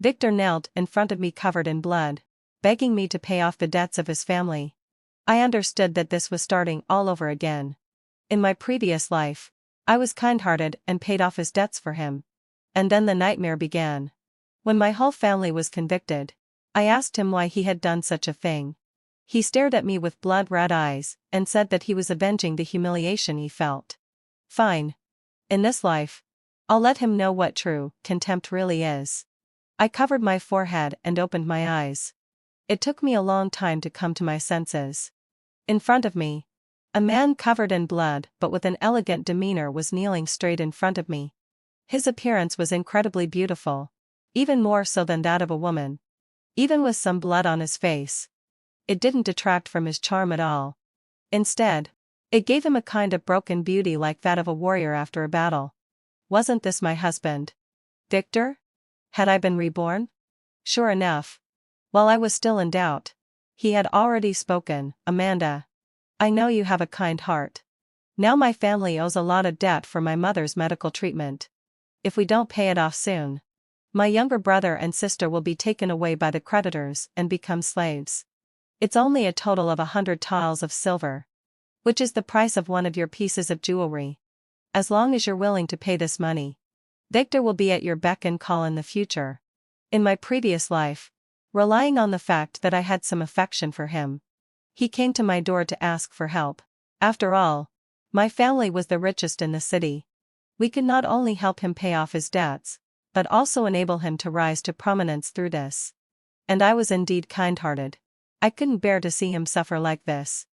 Victor knelt in front of me covered in blood, begging me to pay off the debts of his family. I understood that this was starting all over again. In my previous life, I was kind-hearted and paid off his debts for him. And then the nightmare began. When my whole family was convicted, I asked him why he had done such a thing. He stared at me with blood-red eyes and said that he was avenging the humiliation he felt. Fine. In this life, I'll let him know what true contempt really is. I covered my forehead and opened my eyes. It took me a long time to come to my senses. In front of me, a man covered in blood but with an elegant demeanor was kneeling straight in front of me. His appearance was incredibly beautiful, even more so than that of a woman. Even with some blood on his face, it didn't detract from his charm at all. Instead, it gave him a kind of broken beauty like that of a warrior after a battle. Wasn't this my husband? Victor? Had I been reborn? Sure enough. While I was still in doubt, he had already spoken. Amanda, I know you have a kind heart. Now my family owes a lot of debt for my mother's medical treatment. If we don't pay it off soon, my younger brother and sister will be taken away by the creditors and become slaves. It's only a total of 100 taels of silver, which is the price of one of your pieces of jewelry. As long as you're willing to pay this money, Victor will be at your beck and call in the future. In my previous life, relying on the fact that I had some affection for him, he came to my door to ask for help. After all, my family was the richest in the city. We could not only help him pay off his debts, but also enable him to rise to prominence through this. And I was indeed kind-hearted. I couldn't bear to see him suffer like this.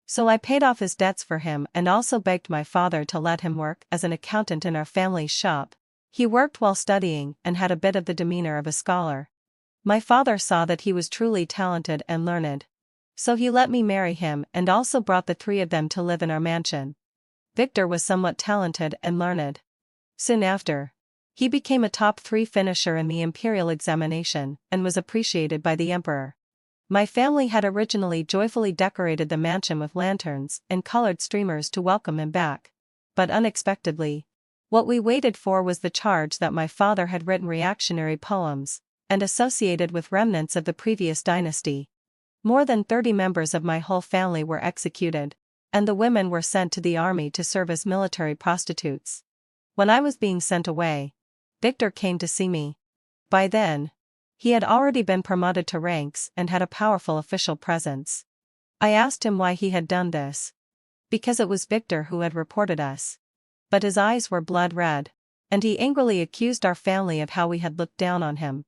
So I paid off his debts for him and also begged my father to let him work as an accountant in our family's shop. He worked while studying and had a bit of the demeanor of a scholar. My father saw that he was truly talented and learned. So he let me marry him and also brought the three of them to live in our mansion. Victor was somewhat talented and learned. Soon after, he became a top 3 finisher in the imperial examination and was appreciated by the emperor. My family had originally joyfully decorated the mansion with lanterns and colored streamers to welcome him back. But unexpectedly, what we waited for was the charge that my father had written reactionary poems, and associated with remnants of the previous dynasty. More than 30 members of my whole family were executed, and the women were sent to the army to serve as military prostitutes. When I was being sent away, Victor came to see me. By then, he had already been promoted to ranks and had a powerful official presence. I asked him why he had done this. Because it was Victor who had reported us. But his eyes were blood red, and he angrily accused our family of how we had looked down on him.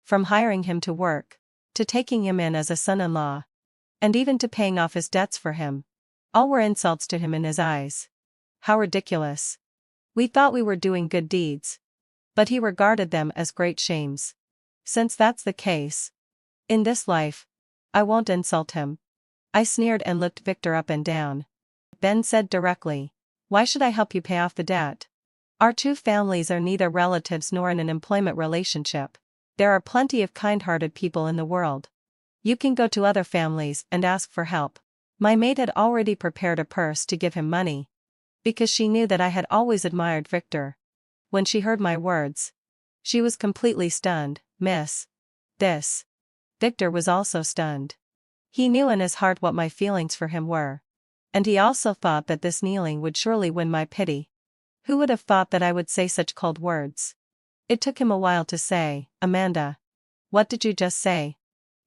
From hiring him to work, to taking him in as a son-in-law, and even to paying off his debts for him. All were insults to him in his eyes. How ridiculous. We thought we were doing good deeds, but he regarded them as great shames. Since that's the case, in this life, I won't insult him. I sneered and looked Victor up and down. Ben said directly, "Why should I help you pay off the debt? Our two families are neither relatives nor in an employment relationship. There are plenty of kind-hearted people in the world. You can go to other families and ask for help." My maid had already prepared a purse to give him money, because she knew that I had always admired Victor. When she heard my words, she was completely stunned. "Miss, this." Victor was also stunned. He knew in his heart what my feelings for him were. And he also thought that this kneeling would surely win my pity. Who would have thought that I would say such cold words? It took him a while to say, "Amanda, what did you just say?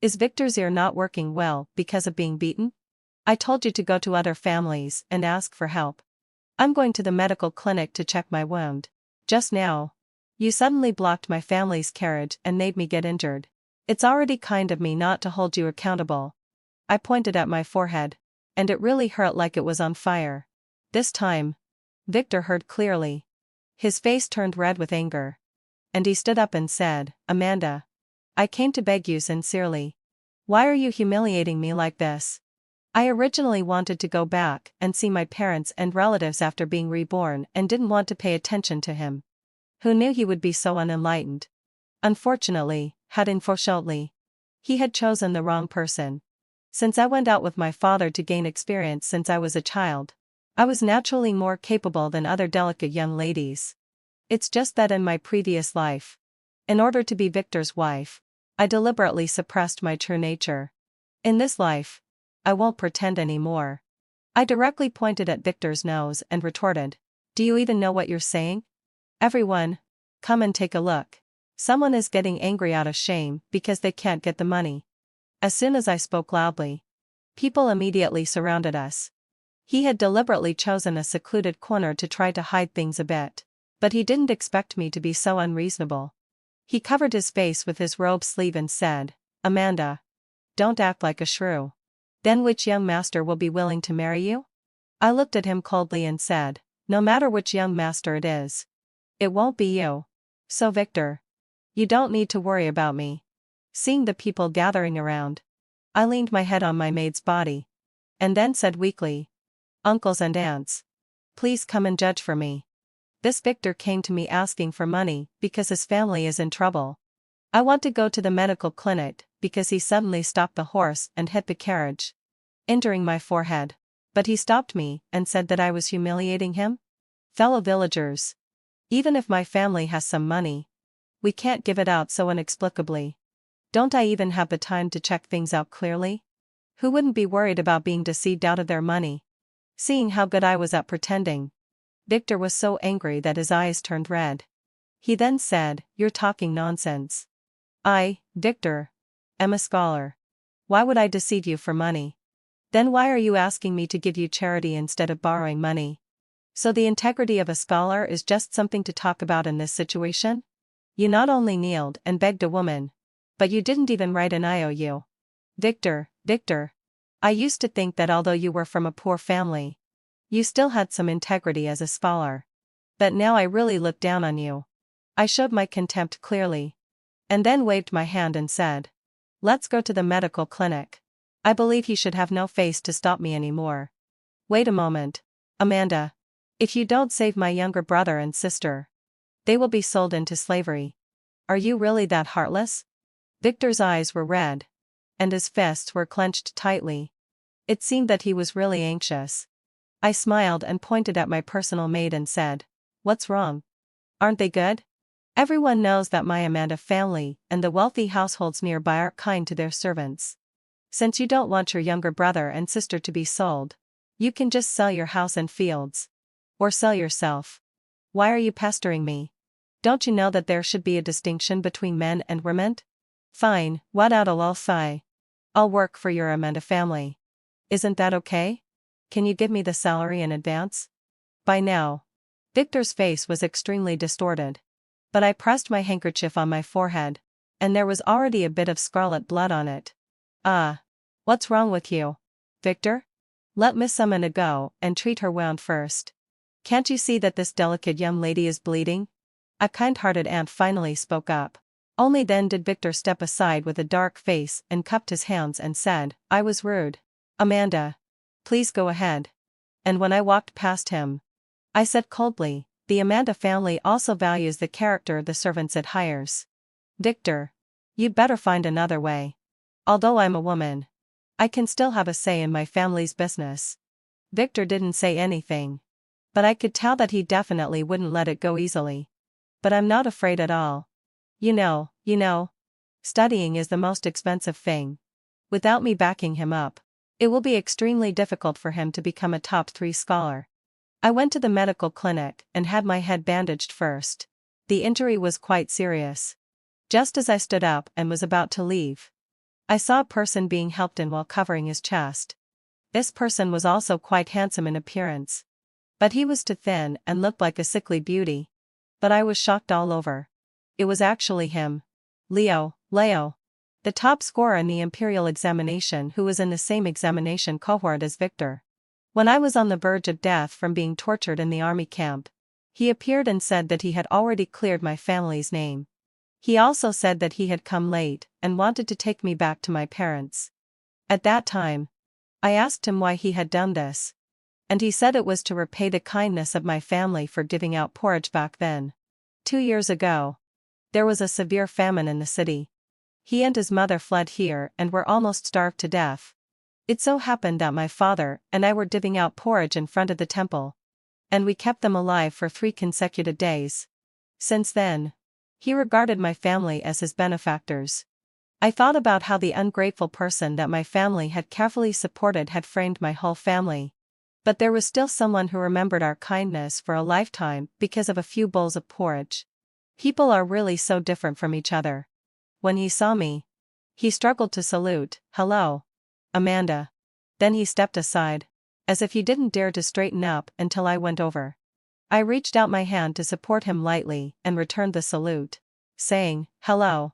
Is Victor's ear not working well because of being beaten? I told you to go to other families and ask for help. I'm going to the medical clinic to check my wound. Just now, you suddenly blocked my family's carriage and made me get injured. It's already kind of me not to hold you accountable." I pointed at my forehead, and it really hurt like it was on fire. This time, Victor heard clearly. His face turned red with anger. And he stood up and said, "Amanda, I came to beg you sincerely. Why are you humiliating me like this? I originally wanted to go back and see my parents and relatives after being reborn and didn't want to pay attention to him. Who knew he would be so unenlightened? Unfortunately, he had chosen the wrong person. Since I went out with my father to gain experience since I was a child, I was naturally more capable than other delicate young ladies. It's just that in my previous life, In order to be Victor's wife, I deliberately suppressed my true nature. In this life, I won't pretend anymore. I directly pointed at Victor's nose and retorted, "Do you even know what you're saying? Everyone, come and take a look. Someone is getting angry out of shame because they can't get the money." As soon as I spoke loudly, people immediately surrounded us. He had deliberately chosen a secluded corner to try to hide things a bit. But he didn't expect me to be so unreasonable. He covered his face with his robe sleeve and said, "Amanda, don't act like a shrew. Then which young master will be willing to marry you?" I looked at him coldly and said, "No matter which young master it is. It won't be you. So Victor, you don't need to worry about me." Seeing the people gathering around, I leaned my head on my maid's body. And then said weakly, "Uncles and aunts, please come and judge for me. This Victor came to me asking for money because his family is in trouble. I want to go to the medical clinic because he suddenly stopped the horse and hit the carriage, injuring my forehead. But he stopped me and said that I was humiliating him. Fellow villagers, even if my family has some money, we can't give it out so inexplicably. Don't I even have the time to check things out clearly? Who wouldn't be worried about being deceived out of their money?" Seeing how good I was at pretending, Victor was so angry that his eyes turned red. He then said, "You're talking nonsense. I, Victor, am a scholar. Why would I deceive you for money? Then why are you asking me to give you charity instead of borrowing money? So the integrity of a scholar is just something to talk about in this situation? You not only kneeled and begged a woman, but you didn't even write an IOU. Victor, I used to think that although you were from a poor family, you still had some integrity as a scholar. But now I really look down on you." I showed my contempt clearly. And then waved my hand and said, "Let's go to the medical clinic." I believe he should have no face to stop me anymore. "Wait a moment, Amanda. If you don't save my younger brother and sister, they will be sold into slavery. Are you really that heartless?" Victor's eyes were red, and his fists were clenched tightly. It seemed that he was really anxious. I smiled and pointed at my personal maid and said, "What's wrong? Aren't they good? Everyone knows that my Amanda family and the wealthy households nearby are kind to their servants. Since you don't want your younger brother and sister to be sold, you can just sell your house and fields. Or sell yourself. Why are you pestering me? Don't you know that there should be a distinction between men and women? Fine, what out I'll sigh. I'll work for your Amanda family. Isn't that okay? Can you give me the salary in advance?" By now, Victor's face was extremely distorted. But I pressed my handkerchief on my forehead, and there was already a bit of scarlet blood on it. "Ah. What's wrong with you, Victor? Let Miss Amanda go and treat her wound first. Can't you see that this delicate young lady is bleeding?" A kind-hearted aunt finally spoke up. Only then did Victor step aside with a dark face and cupped his hands and said, "I was rude. Amanda, please go ahead." And when I walked past him, I said coldly, "The Amanda family also values the character the servants it hires. Victor, you'd better find another way. Although I'm a woman, I can still have a say in my family's business." Victor didn't say anything, but I could tell that he definitely wouldn't let it go easily. But I'm not afraid at all. You know, studying is the most expensive thing. Without me backing him up, it will be extremely difficult for him to become a top 3 scholar. I went to the medical clinic and had my head bandaged first. The injury was quite serious. Just as I stood up and was about to leave, I saw a person being helped in while covering his chest. This person was also quite handsome in appearance, but he was too thin and looked like a sickly beauty. But I was shocked all over. It was actually him. Leo, the top scorer in the imperial examination, who was in the same examination cohort as Victor. When I was on the verge of death from being tortured in the army camp, he appeared and said that he had already cleared my family's name. He also said that he had come late and wanted to take me back to my parents. At that time, I asked him why he had done this, and he said it was to repay the kindness of my family for giving out porridge back then. 2 years ago, there was a severe famine in the city. He and his mother fled here and were almost starved to death. It so happened that my father and I were giving out porridge in front of the temple, and we kept them alive for 3 consecutive days. Since then, He regarded my family as his benefactors. I thought about how the ungrateful person that my family had carefully supported had framed my whole family. But there was still someone who remembered our kindness for a lifetime because of a few bowls of porridge. People are really so different from each other. When he saw me, he struggled to salute. "Hello, Amanda." Then he stepped aside, as if he didn't dare to straighten up until I went over. I reached out my hand to support him lightly and returned the salute, saying, "Hello,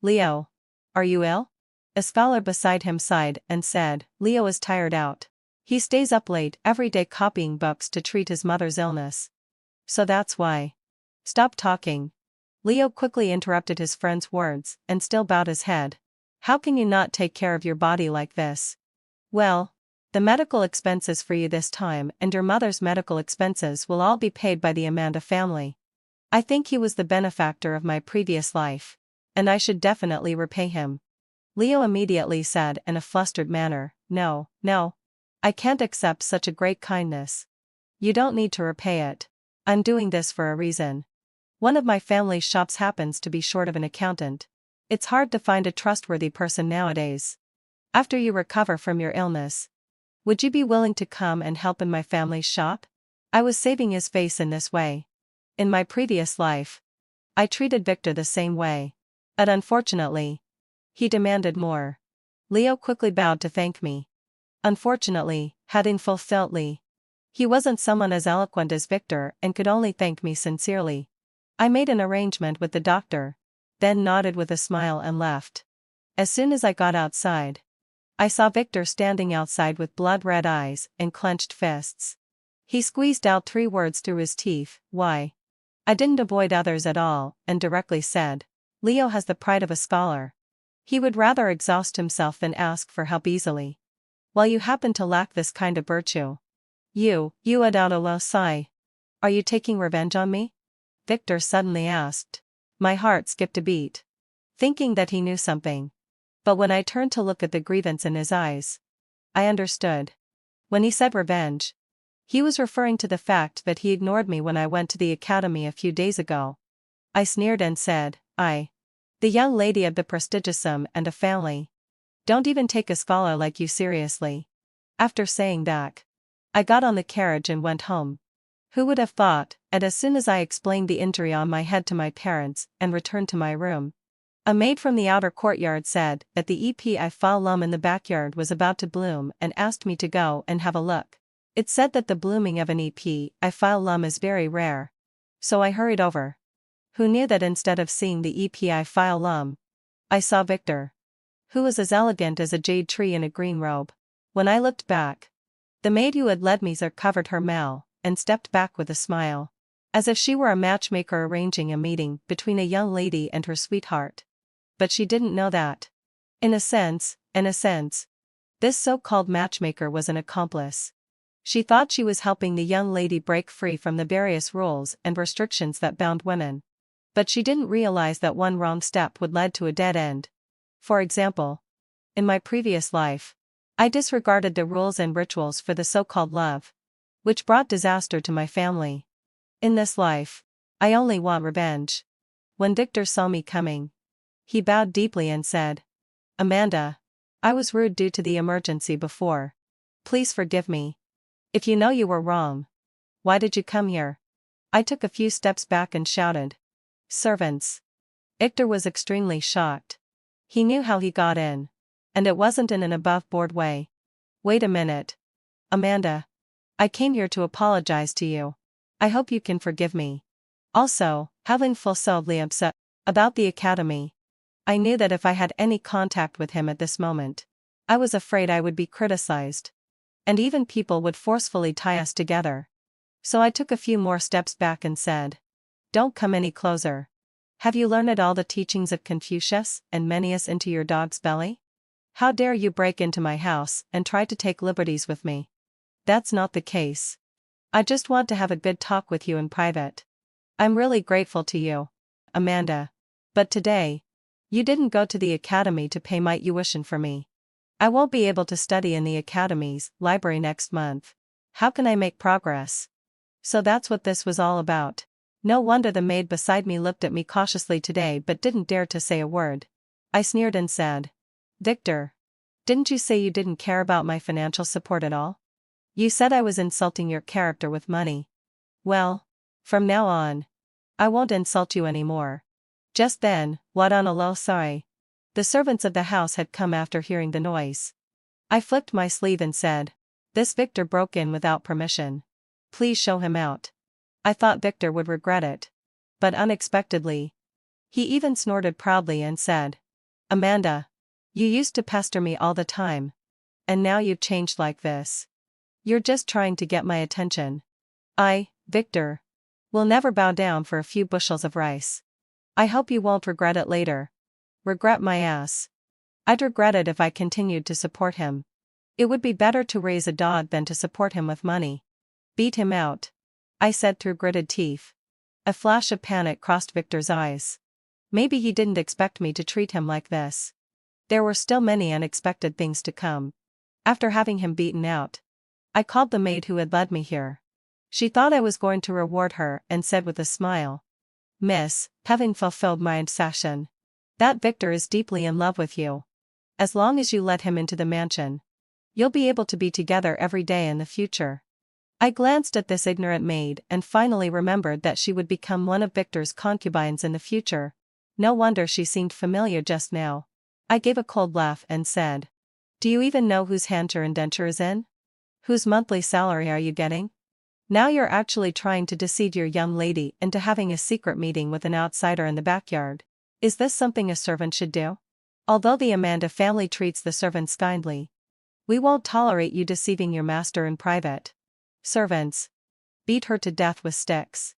Leo. Are you ill?" A scholar beside him sighed and said, "Leo is tired out. He stays up late every day copying books to treat his mother's illness. So that's why." "Stop talking." Leo quickly interrupted his friend's words and still bowed his head. "How can you not take care of your body like this?" "Well, the medical expenses for you this time and your mother's medical expenses will all be paid by the Amanda family. I think he was the benefactor of my previous life, and I should definitely repay him." Leo immediately said in a flustered manner, "No, no. I can't accept such a great kindness. You don't need to repay it. I'm doing this for a reason. One of my family's shops happens to be short of an accountant. It's hard to find a trustworthy person nowadays. After you recover from your illness, would you be willing to come and help in my family's shop?" I was saving his face in this way. In my previous life, I treated Victor the same way. And unfortunately, he demanded more. Leo quickly bowed to thank me. Unfortunately, hadn't fulfilled Lee. He wasn't someone as eloquent as Victor and could only thank me sincerely. I made an arrangement with the doctor, then nodded with a smile and left. As soon as I got outside, I saw Victor standing outside with blood-red eyes and clenched fists. He squeezed out 3 words through his teeth, "Why?" I didn't avoid others at all, and directly said, "Leo has the pride of a scholar. He would rather exhaust himself than ask for help easily. While you happen to lack this kind of virtue. You let out a low sigh. Are you taking revenge on me?" Victor suddenly asked. My heart skipped a beat, thinking that he knew something. But when I turned to look at the grievance in his eyes, I understood. When he said revenge, he was referring to the fact that he ignored me when I went to the academy a few days ago. I sneered and said, the young lady of the prestigious and a family. Don't even take a scholar like you seriously." After saying that, I got on the carriage and went home. Who would have thought, and as soon as I explained the injury on my head to my parents and returned to my room, a maid from the outer courtyard said that the epiphyllum in the backyard was about to bloom and asked me to go and have a look. It said that the blooming of an epiphyllum is very rare. So I hurried over. Who knew that instead of seeing the epiphyllum, I saw Victor, who was as elegant as a jade tree in a green robe. When I looked back, the maid who had led me there covered her mouth and stepped back with a smile, as if she were a matchmaker arranging a meeting between a young lady and her sweetheart. But she didn't know that. In a sense, this so-called matchmaker was an accomplice. She thought she was helping the young lady break free from the various rules and restrictions that bound women. But she didn't realize that one wrong step would lead to a dead end. For example, in my previous life, I disregarded the rules and rituals for the so-called love, which brought disaster to my family. In this life, I only want revenge. When Victor saw me coming, he bowed deeply and said, "Amanda, I was rude due to the emergency before. Please forgive me. If you know you were wrong, why did you come here?" I took a few steps back and shouted, "Servants." Victor was extremely shocked. He knew how he got in. And it wasn't in an above-board way. "Wait a minute. Amanda. I came here to apologize to you. I hope you can forgive me. Also, having fully upset about the academy. I knew that if I had any contact with him at this moment, I was afraid I would be criticized. And even people would forcefully tie us together. So I took a few more steps back and said, Don't come any closer. Have you learned all the teachings of Confucius and Menaeus into your dog's belly? How dare you break into my house and try to take liberties with me? That's not the case. I just want to have a good talk with you in private. I'm really grateful to you, Amanda. But today, you didn't go to the academy to pay my tuition for me. I won't be able to study in the academy's library next month. How can I make progress? So that's what this was all about. No wonder the maid beside me looked at me cautiously today but didn't dare to say a word. I sneered and said, "Victor, didn't you say you didn't care about my financial support at all? You said I was insulting your character with money. Well, from now on, I won't insult you anymore." Just then, what on a low sigh. The servants of the house had come after hearing the noise. I flicked my sleeve and said, "This Victor broke in without permission. Please show him out." I thought Victor would regret it. But unexpectedly, he even snorted proudly and said, "Amanda, you used to pester me all the time. And now you've changed like this. You're just trying to get my attention." Victor, will never bow down for a few bushels of rice. I hope you won't regret it later. Regret my ass. I'd regret it if I continued to support him. It would be better to raise a dog than to support him with money. Beat him out, I said through gritted teeth. A flash of panic crossed Victor's eyes. Maybe he didn't expect me to treat him like this. There were still many unexpected things to come. After having him beaten out, I called the maid who had led me here. She thought I was going to reward her and said with a smile, "Miss, having fulfilled my intention, that Victor is deeply in love with you. As long as you let him into the mansion, you'll be able to be together every day in the future." I glanced at this ignorant maid and finally remembered that she would become one of Victor's concubines in the future. No wonder she seemed familiar just now. I gave a cold laugh and said, "Do you even know whose hand your indenture is in? Whose monthly salary are you getting? Now you're actually trying to deceive your young lady into having a secret meeting with an outsider in the backyard. Is this something a servant should do? Although the Amanda family treats the servants kindly, we won't tolerate you deceiving your master in private. Servants, beat her to death with sticks."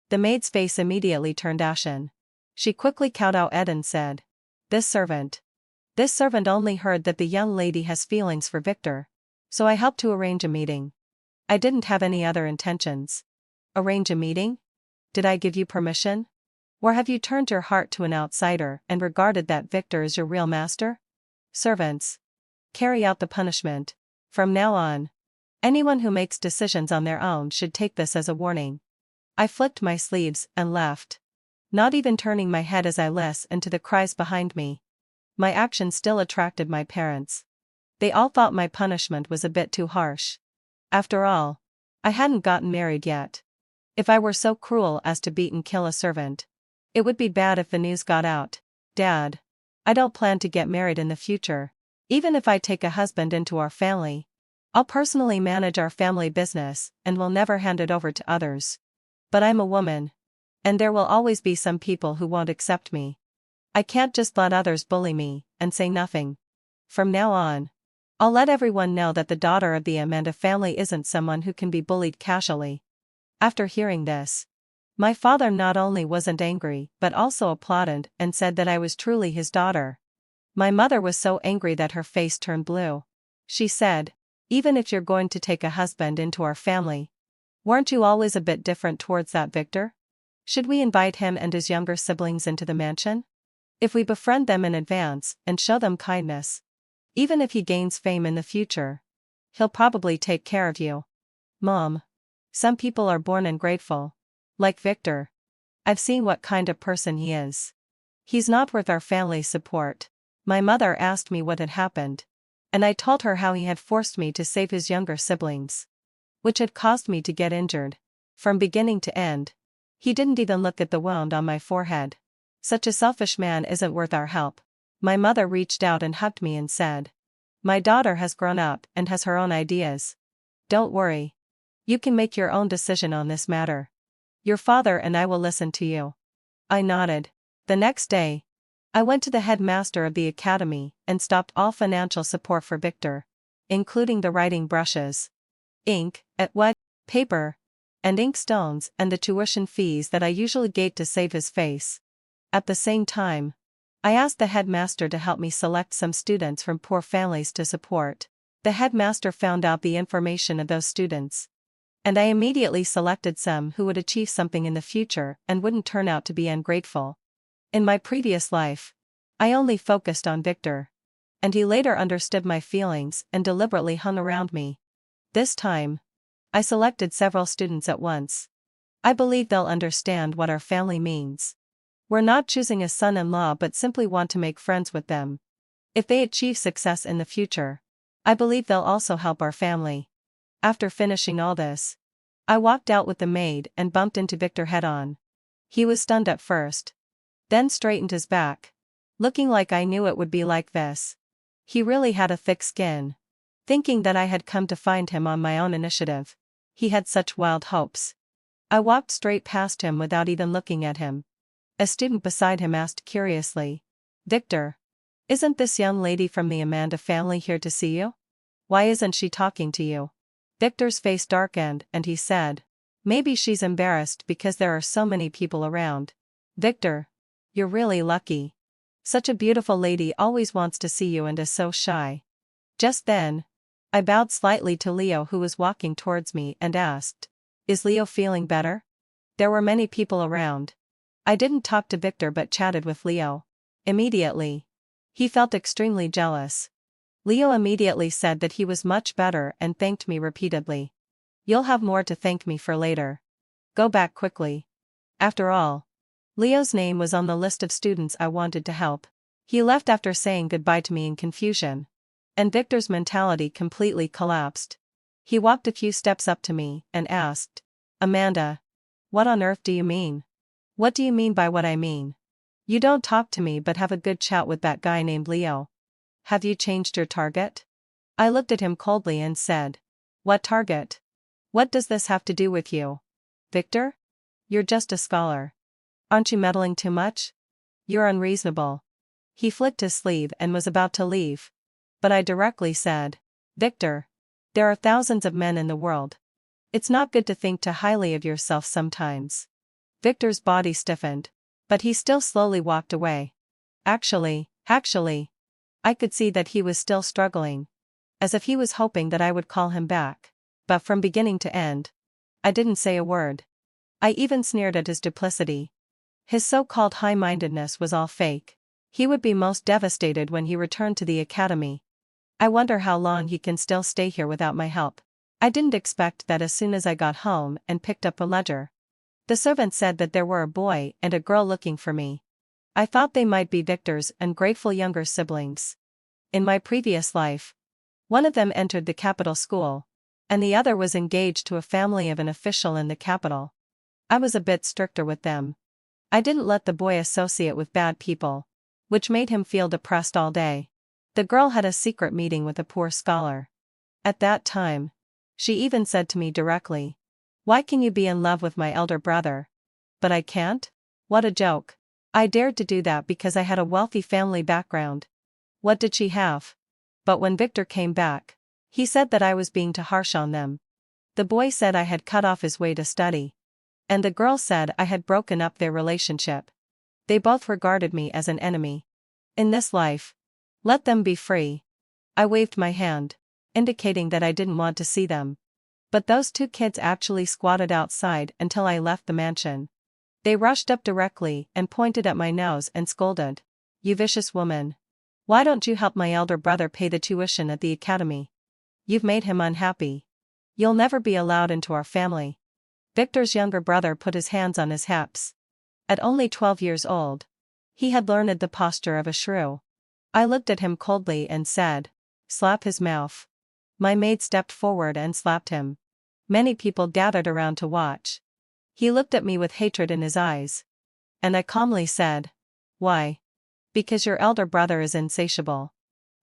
The maid's face immediately turned ashen. She quickly kowtowed and said, This servant only heard that the young lady has feelings for Victor, so I helped to arrange a meeting. I didn't have any other intentions." "Arrange a meeting? Did I give you permission? Or have you turned your heart to an outsider and regarded that Victor as your real master?" "Servants, carry out the punishment. From now on, anyone who makes decisions on their own should take this as a warning." I flicked my sleeves and left, not even turning my head as I listened to the cries behind me. My action still attracted my parents. They all thought my punishment was a bit too harsh. After all, I hadn't gotten married yet. If I were so cruel as to beat and kill a servant, it would be bad if the news got out. "Dad, I don't plan to get married in the future. Even if I take a husband into our family, I'll personally manage our family business and will never hand it over to others. But I'm a woman, and there will always be some people who won't accept me. I can't just let others bully me and say nothing. From now on, I'll let everyone know that the daughter of the Amanda family isn't someone who can be bullied casually." After hearing this, my father not only wasn't angry but also applauded and said that I was truly his daughter. My mother was so angry that her face turned blue. She said, "Even if you're going to take a husband into our family, weren't you always a bit different towards that Victor? Should we invite him and his younger siblings into the mansion? If we befriend them in advance and show them kindness, even if he gains fame in the future, he'll probably take care of you." "Mom, some people are born ungrateful. Like Victor. I've seen what kind of person he is. He's not worth our family's support." My mother asked me what had happened, and I told her how he had forced me to save his younger siblings, which had caused me to get injured. From beginning to end, he didn't even look at the wound on my forehead. Such a selfish man isn't worth our help. My mother reached out and hugged me and said, "My daughter has grown up and has her own ideas. Don't worry. You can make your own decision on this matter. Your father and I will listen to you." I nodded. The next day, I went to the headmaster of the academy and stopped all financial support for Victor, including the writing brushes, ink, paper, and ink stones and the tuition fees that I usually gave to save his face. At the same time, I asked the headmaster to help me select some students from poor families to support. The headmaster found out the information of those students, and I immediately selected some who would achieve something in the future and wouldn't turn out to be ungrateful. In my previous life, I only focused on Victor, and he later understood my feelings and deliberately hung around me. This time, I selected several students at once. I believe they'll understand what our family means. We're not choosing a son-in-law but simply want to make friends with them. If they achieve success in the future, I believe they'll also help our family. After finishing all this, I walked out with the maid and bumped into Victor head-on. He was stunned at first, then straightened his back, looking like I knew it would be like this. He really had a thick skin. Thinking that I had come to find him on my own initiative, he had such wild hopes. I walked straight past him without even looking at him. A student beside him asked curiously, "Victor, isn't this young lady from the Amanda family here to see you? Why isn't she talking to you?" Victor's face darkened and he said, "Maybe she's embarrassed because there are so many people around." "Victor, you're really lucky. Such a beautiful lady always wants to see you and is so shy." Just then, I bowed slightly to Leo who was walking towards me and asked, "Is Leo feeling better?" There were many people around. I didn't talk to Victor but chatted with Leo. Immediately, he felt extremely jealous. Leo immediately said that he was much better and thanked me repeatedly. "You'll have more to thank me for later. Go back quickly." After all, Leo's name was on the list of students I wanted to help. He left after saying goodbye to me in confusion. And Victor's mentality completely collapsed. He walked a few steps up to me and asked, "Amanda, what on earth do you mean?" "What do you mean by what I mean? You don't talk to me but have a good chat with that guy named Leo. Have you changed your target?" I looked at him coldly and said, "What target? What does this have to do with you? Victor? You're just a scholar. Aren't you meddling too much? You're unreasonable." He flicked his sleeve and was about to leave. But I directly said, "Victor, there are thousands of men in the world. It's not good to think too highly of yourself sometimes." Victor's body stiffened, but he still slowly walked away. Actually, I could see that he was still struggling, as if he was hoping that I would call him back. But from beginning to end, I didn't say a word. I even sneered at his duplicity. His so-called high-mindedness was all fake. He would be most devastated when he returned to the academy. I wonder how long he can still stay here without my help. I didn't expect that as soon as I got home and picked up a ledger. The servant said that there were a boy and a girl looking for me. I thought they might be Victor's ungrateful younger siblings. In my previous life, one of them entered the capital school, and the other was engaged to a family of an official in the capital. I was a bit stricter with them. I didn't let the boy associate with bad people, which made him feel depressed all day. The girl had a secret meeting with a poor scholar. At that time, she even said to me directly, "Why can you be in love with my elder brother? But I can't?" What a joke. I dared to do that because I had a wealthy family background. What did she have? But when Victor came back, he said that I was being too harsh on them. The boy said I had cut off his way to study. And the girl said I had broken up their relationship. They both regarded me as an enemy. In this life, let them be free. I waved my hand, indicating that I didn't want to see them. But those two kids actually squatted outside until I left the mansion. They rushed up directly and pointed at my nose and scolded, "You vicious woman. Why don't you help my elder brother pay the tuition at the academy? You've made him unhappy. You'll never be allowed into our family." Victor's younger brother put his hands on his hips. At only 12 years old, he had learned the posture of a shrew. I looked at him coldly and said, "Slap his mouth." My maid stepped forward and slapped him. Many people gathered around to watch. He looked at me with hatred in his eyes. And I calmly said, "Why? Because your elder brother is insatiable.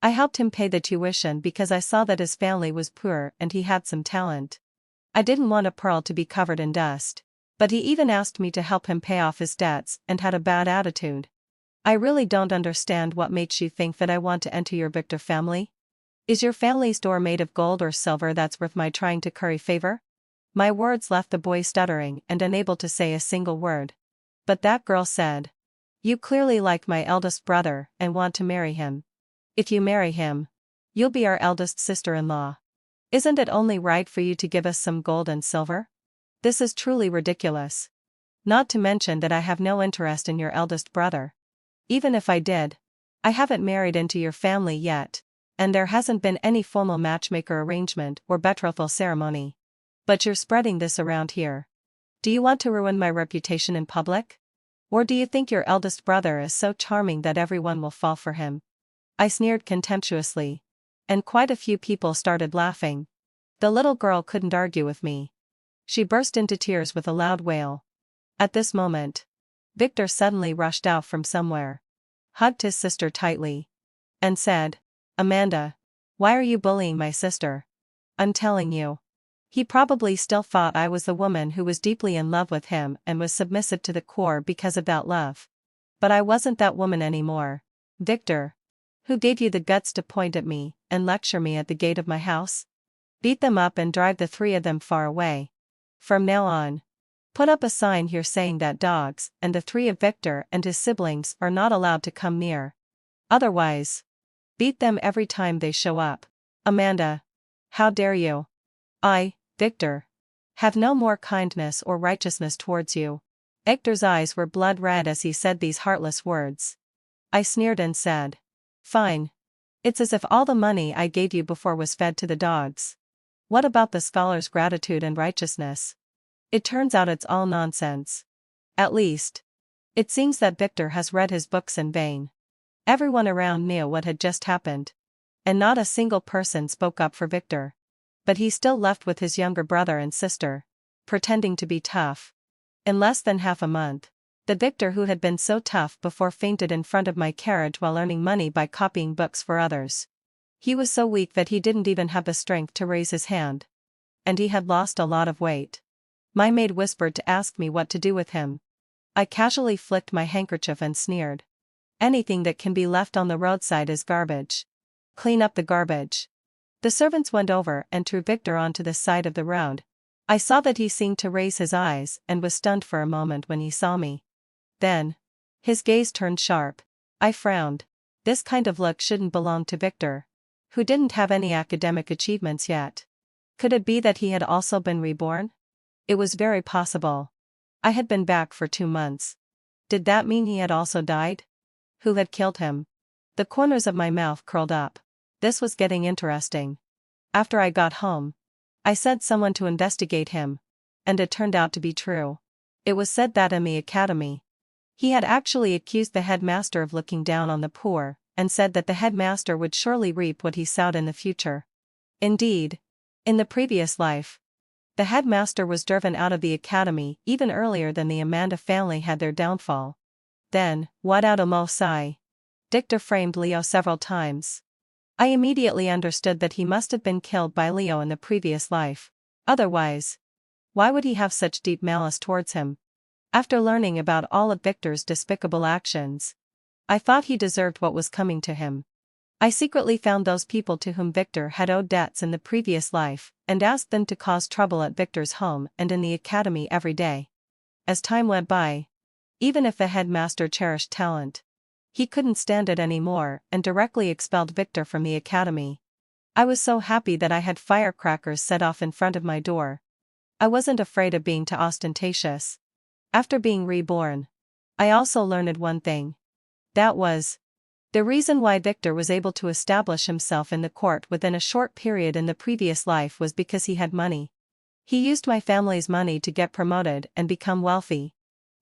I helped him pay the tuition because I saw that his family was poor and he had some talent. I didn't want a pearl to be covered in dust. But he even asked me to help him pay off his debts and had a bad attitude. I really don't understand what makes you think that I want to enter your Victor family. Is your family's door made of gold or silver that's worth my trying to curry favor?" My words left the boy stuttering and unable to say a single word. But that girl said, "You clearly like my eldest brother and want to marry him. If you marry him, you'll be our eldest sister-in-law. Isn't it only right for you to give us some gold and silver? This is truly ridiculous. Not to mention that I have no interest in your eldest brother. Even if I did, I haven't married into your family yet, and there hasn't been any formal matchmaker arrangement or betrothal ceremony. But you're spreading this around here. Do you want to ruin my reputation in public? Or do you think your eldest brother is so charming that everyone will fall for him? I sneered contemptuously. And quite a few people started laughing. The little girl couldn't argue with me. She burst into tears with a loud wail. At this moment, Victor suddenly rushed out from somewhere, hugged his sister tightly, and said, "Amanda, why are you bullying my sister? I'm telling you." He probably still thought I was the woman who was deeply in love with him and was submissive to the core because of that love. But I wasn't that woman anymore. "Victor, who gave you the guts to point at me and lecture me at the gate of my house? Beat them up and drive the three of them far away. From now on, put up a sign here saying that dogs and the three of Victor and his siblings are not allowed to come near. Otherwise, beat them every time they show up. Amanda, how dare you? I, Victor, have no more kindness or righteousness towards you." Victor's eyes were blood red as he said these heartless words. I sneered and said, "Fine. It's as if all the money I gave you before was fed to the dogs. What about the scholar's gratitude and righteousness? It turns out it's all nonsense. At least, it seems that Victor has read his books in vain." Everyone around knew what had just happened. And not a single person spoke up for Victor. But he still left with his younger brother and sister, pretending to be tough. In less than half a month, the Victor who had been so tough before fainted in front of my carriage while earning money by copying books for others. He was so weak that he didn't even have the strength to raise his hand. And he had lost a lot of weight. My maid whispered to ask me what to do with him. I casually flicked my handkerchief and sneered. "Anything that can be left on the roadside is garbage. Clean up the garbage." The servants went over and threw Victor onto the side of the road. I saw that he seemed to raise his eyes and was stunned for a moment when he saw me. Then, his gaze turned sharp. I frowned. This kind of look shouldn't belong to Victor, who didn't have any academic achievements yet. Could it be that he had also been reborn? It was very possible. I had been back for 2 months. Did that mean he had also died? Who had killed him? The corners of my mouth curled up. This was getting interesting. After I got home, I sent someone to investigate him, and it turned out to be true. It was said that in the academy, he had actually accused the headmaster of looking down on the poor, and said that the headmaster would surely reap what he sowed in the future. Indeed, in the previous life, the headmaster was driven out of the academy even earlier than the Amanda family had their downfall. Then, what out a mo sigh? Victor framed Leo several times. I immediately understood that he must have been killed by Leo in the previous life. Otherwise, why would he have such deep malice towards him? After learning about all of Victor's despicable actions, I thought he deserved what was coming to him. I secretly found those people to whom Victor had owed debts in the previous life, and asked them to cause trouble at Victor's home and in the academy every day. As time went by, even if the headmaster cherished talent, he couldn't stand it anymore and directly expelled Victor from the academy. I was so happy that I had firecrackers set off in front of my door. I wasn't afraid of being too ostentatious. After being reborn, I also learned one thing. That was, the reason why Victor was able to establish himself in the court within a short period in the previous life was because he had money. He used my family's money to get promoted and become wealthy.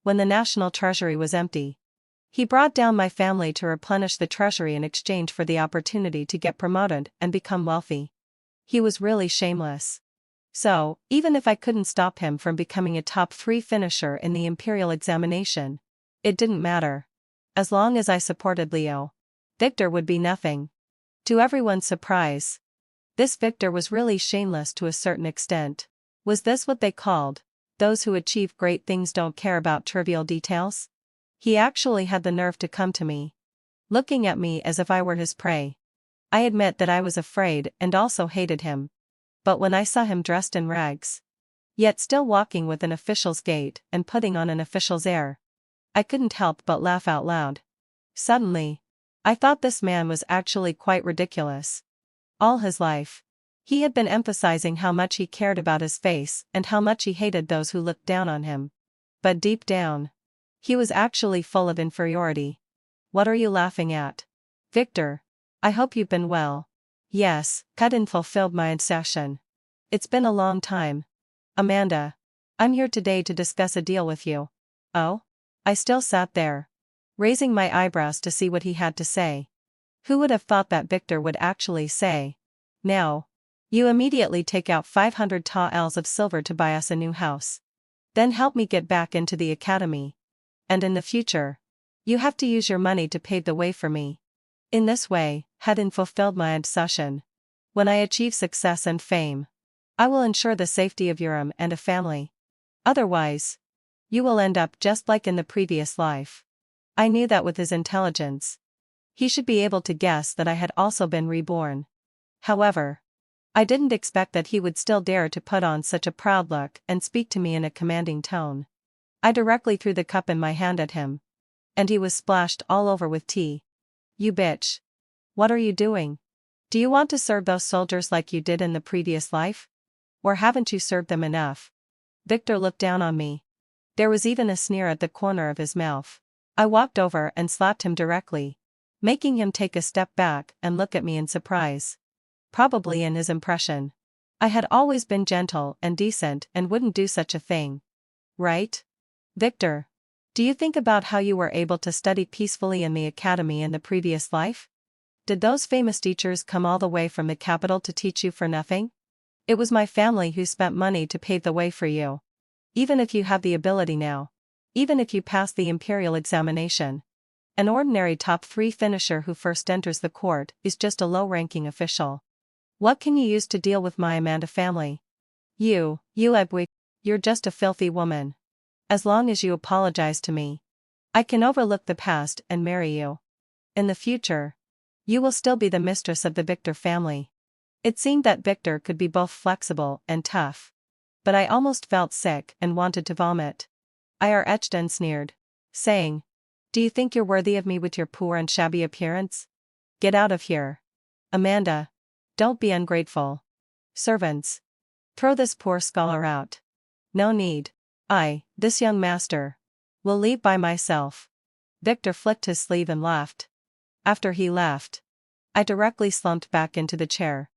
When the national treasury was empty, he brought down my family to replenish the treasury in exchange for the opportunity to get promoted and become wealthy. He was really shameless. So, even if I couldn't stop him from becoming a top 3 finisher in the imperial examination, it didn't matter. As long as I supported Leo, Victor would be nothing. To everyone's surprise, this Victor was really shameless to a certain extent. Was this what they called, those who achieve great things don't care about trivial details? He actually had the nerve to come to me, looking at me as if I were his prey. I admit that I was afraid and also hated him. But when I saw him dressed in rags, yet still walking with an official's gait and putting on an official's air, I couldn't help but laugh out loud. Suddenly, I thought this man was actually quite ridiculous. All his life, he had been emphasizing how much he cared about his face and how much he hated those who looked down on him. But deep down, he was actually full of inferiority. What are you laughing at? Victor, I hope you've been well. Yes, cut and fulfilled my obsession. It's been a long time. Amanda, I'm here today to discuss a deal with you. Oh? I still sat there, raising my eyebrows to see what he had to say. Who would have thought that Victor would actually say, "Now, you immediately take out 500 taels of silver to buy us a new house. Then help me get back into the academy. And in the future, you have to use your money to pave the way for me. In this way, having fulfilled my obsession, when I achieve success and fame, I will ensure the safety of Urim and a family. Otherwise, you will end up just like in the previous life." I knew that with his intelligence, he should be able to guess that I had also been reborn. However, I didn't expect that he would still dare to put on such a proud look and speak to me in a commanding tone. I directly threw the cup in my hand at him, and he was splashed all over with tea. "You bitch. What are you doing? Do you want to serve those soldiers like you did in the previous life? Or haven't you served them enough?" Victor looked down on me. There was even a sneer at the corner of his mouth. I walked over and slapped him directly, making him take a step back and look at me in surprise. Probably in his impression, I had always been gentle and decent and wouldn't do such a thing. Right? "Victor, do you think about how you were able to study peacefully in the academy in the previous life? Did those famous teachers come all the way from the capital to teach you for nothing? It was my family who spent money to pave the way for you. Even if you have the ability now, even if you pass the imperial examination, an ordinary top 3 finisher who first enters the court is just a low-ranking official. What can you use to deal with my Amanda family? You Ebwick, you're just a filthy woman. As long as you apologize to me, I can overlook the past and marry you. In the future, you will still be the mistress of the Victor family." It seemed that Victor could be both flexible and tough. But I almost felt sick and wanted to vomit. I etched and sneered, saying, "Do you think you're worthy of me with your poor and shabby appearance? Get out of here. Amanda, don't be ungrateful. Servants, throw this poor scholar out. No need. This young master, will leave by myself." Victor flicked his sleeve and laughed. After he left, I directly slumped back into the chair.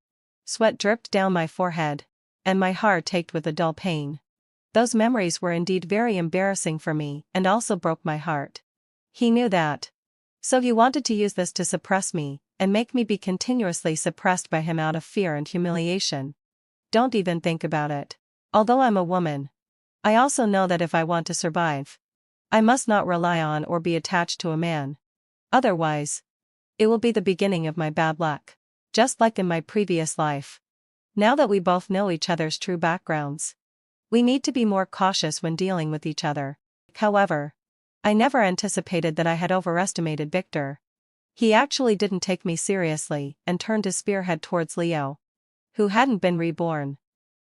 Sweat dripped down my forehead, and my heart ached with a dull pain. Those memories were indeed very embarrassing for me and also broke my heart. He knew that. So he wanted to use this to suppress me, and make me be continuously suppressed by him out of fear and humiliation. Don't even think about it. Although I'm a woman, I also know that if I want to survive, I must not rely on or be attached to a man. Otherwise, it will be the beginning of my bad luck. Just like in my previous life. Now that we both know each other's true backgrounds, we need to be more cautious when dealing with each other. However, I never anticipated that I had overestimated Victor. He actually didn't take me seriously and turned his spearhead towards Leo, who hadn't been reborn.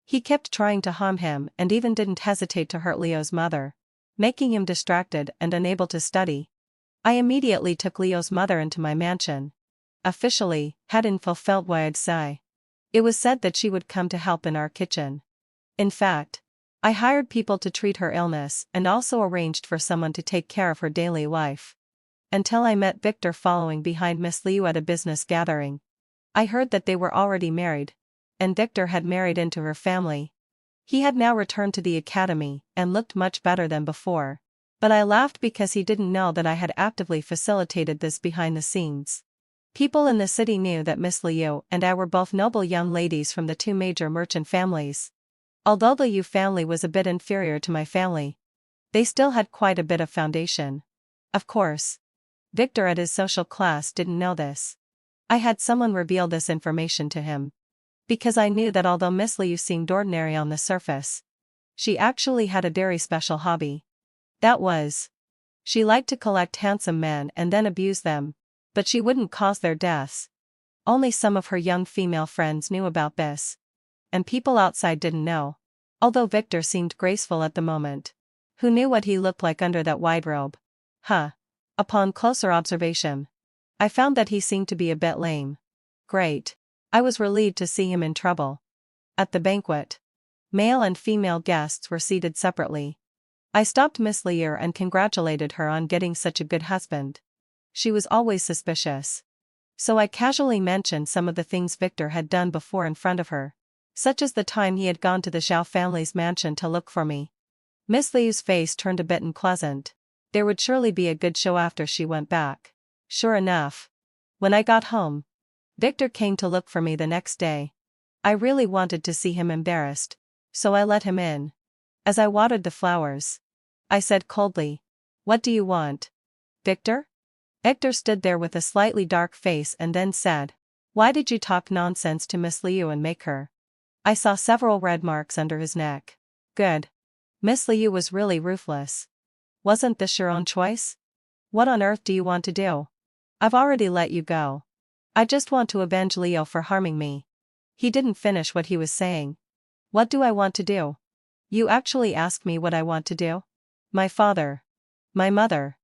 He kept trying to harm him and even didn't hesitate to hurt Leo's mother, making him distracted and unable to study. I immediately took Leo's mother into my mansion. Officially, hadn't fulfilled what I'd say. It was said that she would come to help in our kitchen. In fact, I hired people to treat her illness and also arranged for someone to take care of her daily life. Until I met Victor following behind Miss Liu at a business gathering. I heard that they were already married, and Victor had married into her family. He had now returned to the academy and looked much better than before. But I laughed because he didn't know that I had actively facilitated this behind the scenes. People in the city knew that Miss Liu and I were both noble young ladies from the 2 major merchant families. Although the Liu family was a bit inferior to my family, they still had quite a bit of foundation. Of course, Victor at his social class didn't know this. I had someone reveal this information to him. Because I knew that although Miss Liu seemed ordinary on the surface, she actually had a very special hobby. That was, she liked to collect handsome men and then abuse them, but she wouldn't cause their deaths. Only some of her young female friends knew about this. And people outside didn't know. Although Victor seemed graceful at the moment. Who knew what he looked like under that wide robe? Upon closer observation, I found that he seemed to be a bit lame. Great. I was relieved to see him in trouble. At the banquet, male and female guests were seated separately. I stopped Miss Lear and congratulated her on getting such a good husband. She was always suspicious. So I casually mentioned some of the things Victor had done before in front of her, such as the time he had gone to the Zhao family's mansion to look for me. Miss Liu's face turned a bit unpleasant. There would surely be a good show after she went back. Sure enough. When I got home, Victor came to look for me the next day. I really wanted to see him embarrassed, so I let him in. As I watered the flowers, I said coldly, "What do you want, Victor?" Victor stood there with a slightly dark face and then said, "Why did you talk nonsense to Miss Liu and make her?" I saw several red marks under his neck. Good. Miss Liu was really ruthless. Wasn't this your own choice? What on earth do you want to do? I've already let you go. I just want to avenge Leo for harming me. He didn't finish what he was saying. What do I want to do? You actually asked me what I want to do? My father, my mother,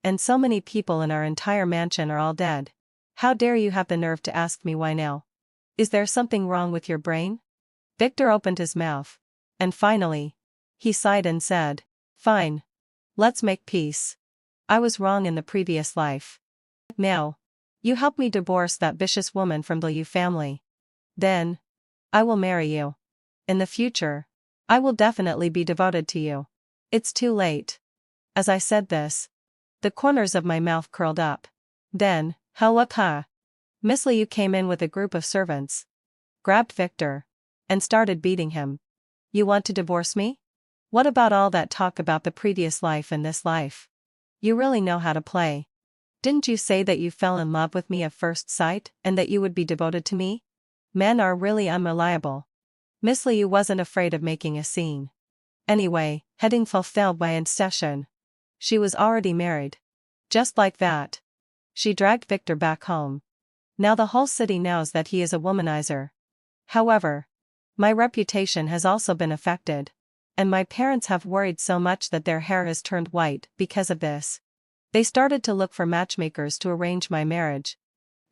and so many people in our entire mansion are all dead. How dare you have the nerve to ask me why now? Is there something wrong with your brain? Victor opened his mouth. And finally, he sighed and said, "Fine. Let's make peace. I was wrong in the previous life. Now, you help me divorce that vicious woman from the Liu family. Then, I will marry you. In the future, I will definitely be devoted to you. It's too late." As I said this, the corners of my mouth curled up. Then, Hawaka. Miss Liu came in with a group of servants, grabbed Victor, and started beating him. You want to divorce me? What about all that talk about the previous life and this life? You really know how to play. Didn't you say that you fell in love with me at first sight and that you would be devoted to me? Men are really unreliable. Miss Liu wasn't afraid of making a scene. Anyway, having fulfilled my intention, she was already married. Just like that. She dragged Victor back home. Now the whole city knows that he is a womanizer. However, my reputation has also been affected, and my parents have worried so much that their hair has turned white because of this. They started to look for matchmakers to arrange my marriage.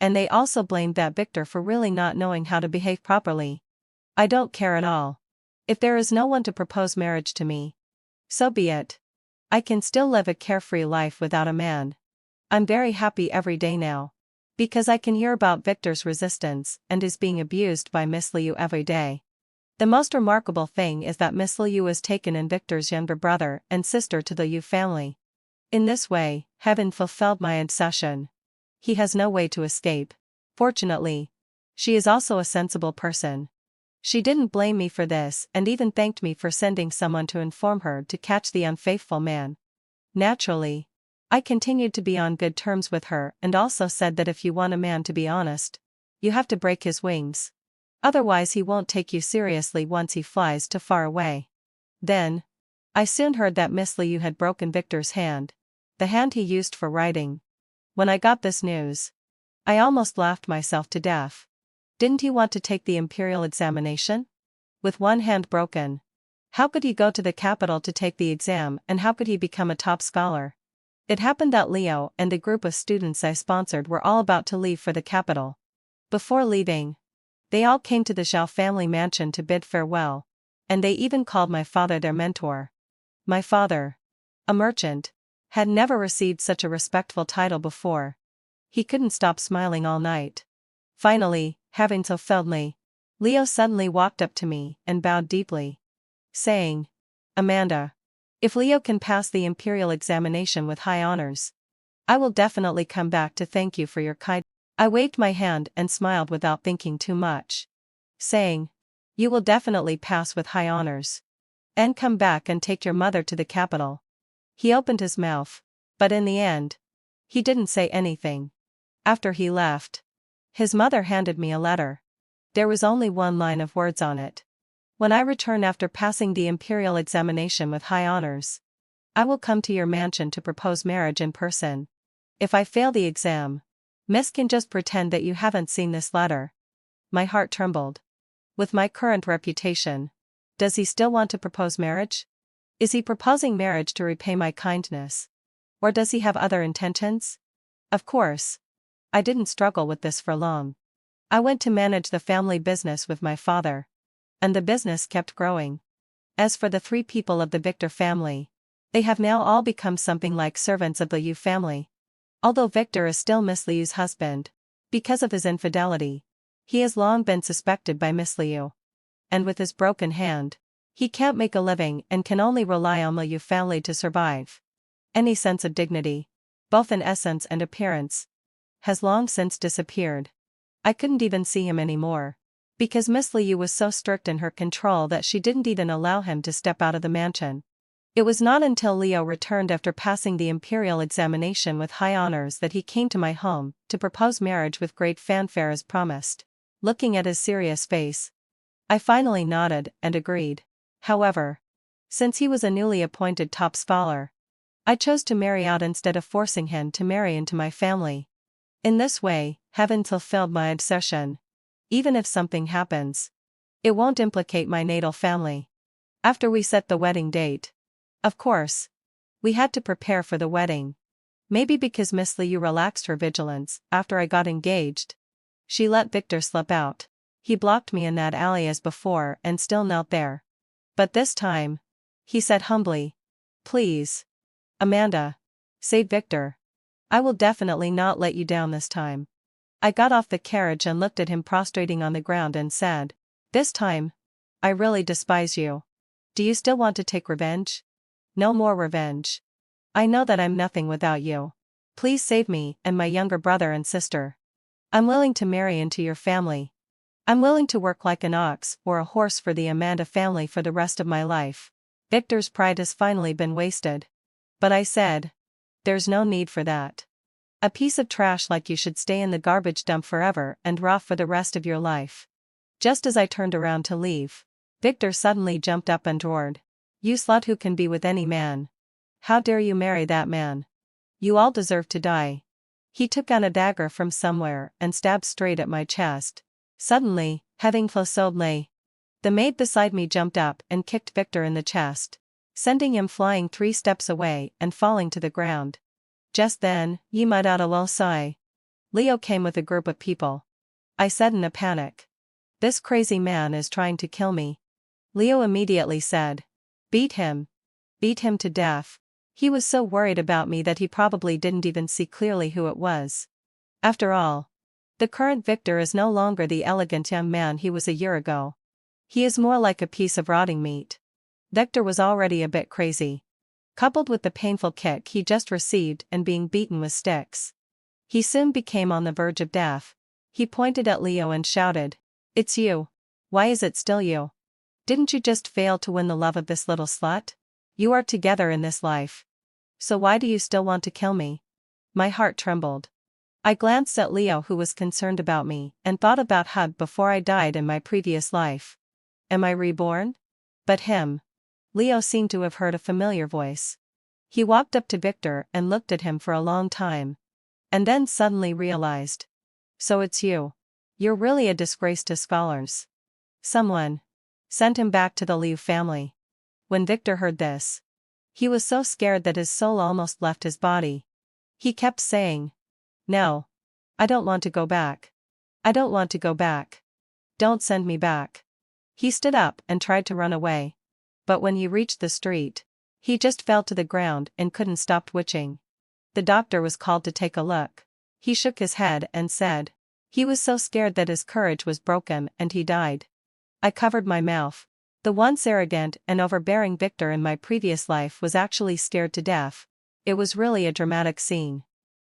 And they also blamed that Victor for really not knowing how to behave properly. I don't care at all. If there is no one to propose marriage to me, so be it. I can still live a carefree life without a man. I'm very happy every day now. Because I can hear about Victor's resistance and is being abused by Miss Liu every day. The most remarkable thing is that Miss Liu has taken in Victor's younger brother and sister to the Liu family. In this way, having fulfilled my intention, he has no way to escape. Fortunately, she is also a sensible person. She didn't blame me for this and even thanked me for sending someone to inform her to catch the unfaithful man. Naturally, I continued to be on good terms with her and also said that if you want a man to be honest, you have to break his wings. Otherwise he won't take you seriously once he flies too far away. Then, I soon heard that Miss Liu had broken Victor's hand, the hand he used for writing. When I got this news, I almost laughed myself to death. Didn't he want to take the imperial examination? With one hand broken, how could he go to the capital to take the exam and how could he become a top scholar? It happened that Leo and the group of students I sponsored were all about to leave for the capital. Before leaving, they all came to the Zhao family mansion to bid farewell, and they even called my father their mentor. My father, a merchant, had never received such a respectful title before. He couldn't stop smiling all night. Finally, having fulfilled me, Leo suddenly walked up to me and bowed deeply, saying, "Amanda, if Leo can pass the imperial examination with high honors, I will definitely come back to thank you for your kindness." I waved my hand and smiled without thinking too much, saying, "You will definitely pass with high honors. And come back and take your mother to the capital." He opened his mouth, but in the end, he didn't say anything. After he left, his mother handed me a letter. There was only one line of words on it. "When I return after passing the imperial examination with high honors, I will come to your mansion to propose marriage in person. If I fail the exam, Miss can just pretend that you haven't seen this letter." My heart trembled. With my current reputation, does he still want to propose marriage? Is he proposing marriage to repay my kindness? Or does he have other intentions? Of course, I didn't struggle with this for long. I went to manage the family business with my father. And the business kept growing. As for the 3 people of the Victor family, they have now all become something like servants of the Liu family. Although Victor is still Miss Liu's husband, because of his infidelity, he has long been suspected by Miss Liu. And with his broken hand, He can't make a living and can only rely on the family to survive. Any sense of dignity, both in essence and appearance, has long since disappeared. I couldn't even see him anymore, because Miss Liu was so strict in her control that she didn't even allow him to step out of the mansion. It was not until Leo returned after passing the imperial examination with high honors that he came to my home to propose marriage with great fanfare as promised. Looking at his serious face, I finally nodded and agreed. However, since he was a newly appointed top scholar, I chose to marry out instead of forcing him to marry into my family. In this way, heaven fulfilled my obsession. Even if something happens, it won't implicate my natal family. After we set the wedding date, of course, we had to prepare for the wedding. Maybe because Miss Liu relaxed her vigilance after I got engaged, she let Victor slip out. He blocked me in that alley as before and still knelt there. But this time, he said humbly, "Please, Amanda, save Victor. I will definitely not let you down this time." I got off the carriage and looked at him prostrating on the ground and said, "This time, I really despise you. Do you still want to take revenge?" "No more revenge. I know that I'm nothing without you. Please save me and my younger brother and sister. I'm willing to marry into your family. I'm willing to work like an ox or a horse for the Amanda family for the rest of my life." Victor's pride has finally been wasted. But I said, "There's no need for that. A piece of trash like you should stay in the garbage dump forever and rot for the rest of your life." Just as I turned around to leave, Victor suddenly jumped up and roared, "You slut who can be with any man. How dare you marry that man? You all deserve to die." He took out a dagger from somewhere and stabbed straight at my chest. Suddenly, having flosodley, the maid beside me jumped up and kicked Victor in the chest, sending him flying 3 steps away and falling to the ground. Just then, ye might out a low sigh. Leo came with a group of people. I said in a panic, "This crazy man is trying to kill me." Leo immediately said, "Beat him. Beat him to death." He was so worried about me that he probably didn't even see clearly who it was. After all, the current Victor is no longer the elegant young man he was a year ago. He is more like a piece of rotting meat. Victor was already a bit crazy, coupled with the painful kick he just received and being beaten with sticks. He soon became on the verge of death. He pointed at Leo and shouted, "It's you. Why is it still you? Didn't you just fail to win the love of this little slut? You are together in this life. So why do you still want to kill me?" My heart trembled. I glanced at Leo, who was concerned about me, and thought about how before I died in my previous life. Am I reborn? But him. Leo seemed to have heard a familiar voice. He walked up to Victor and looked at him for a long time. And then suddenly realized. "So it's you. You're really a disgrace to scholars. Someone sent him back to the Liu family." When Victor heard this, he was so scared that his soul almost left his body. He kept saying, "No. I don't want to go back. I don't want to go back. Don't send me back." He stood up and tried to run away. But when he reached the street, he just fell to the ground and couldn't stop twitching. The doctor was called to take a look. He shook his head and said, he was so scared that his courage was broken and he died. I covered my mouth. The once arrogant and overbearing Victor in my previous life was actually scared to death. It was really a dramatic scene.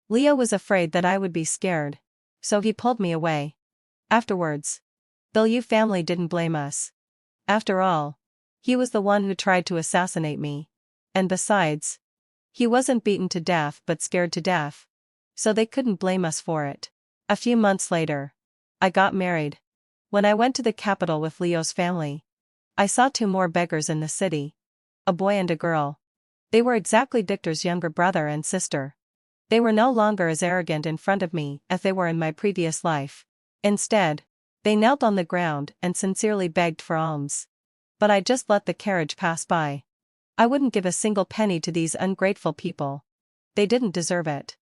Leo was afraid that I would be scared, so he pulled me away. Afterwards, the Liu family didn't blame us. After all, he was the one who tried to assassinate me. And besides, he wasn't beaten to death but scared to death. So they couldn't blame us for it. A few months later, I got married. When I went to the capital with Leo's family, I saw 2 more beggars in the city. A boy and a girl. They were exactly Victor's younger brother and sister. They were no longer as arrogant in front of me as they were in my previous life. Instead, they knelt on the ground and sincerely begged for alms. But I just let the carriage pass by. I wouldn't give a single penny to these ungrateful people. They didn't deserve it.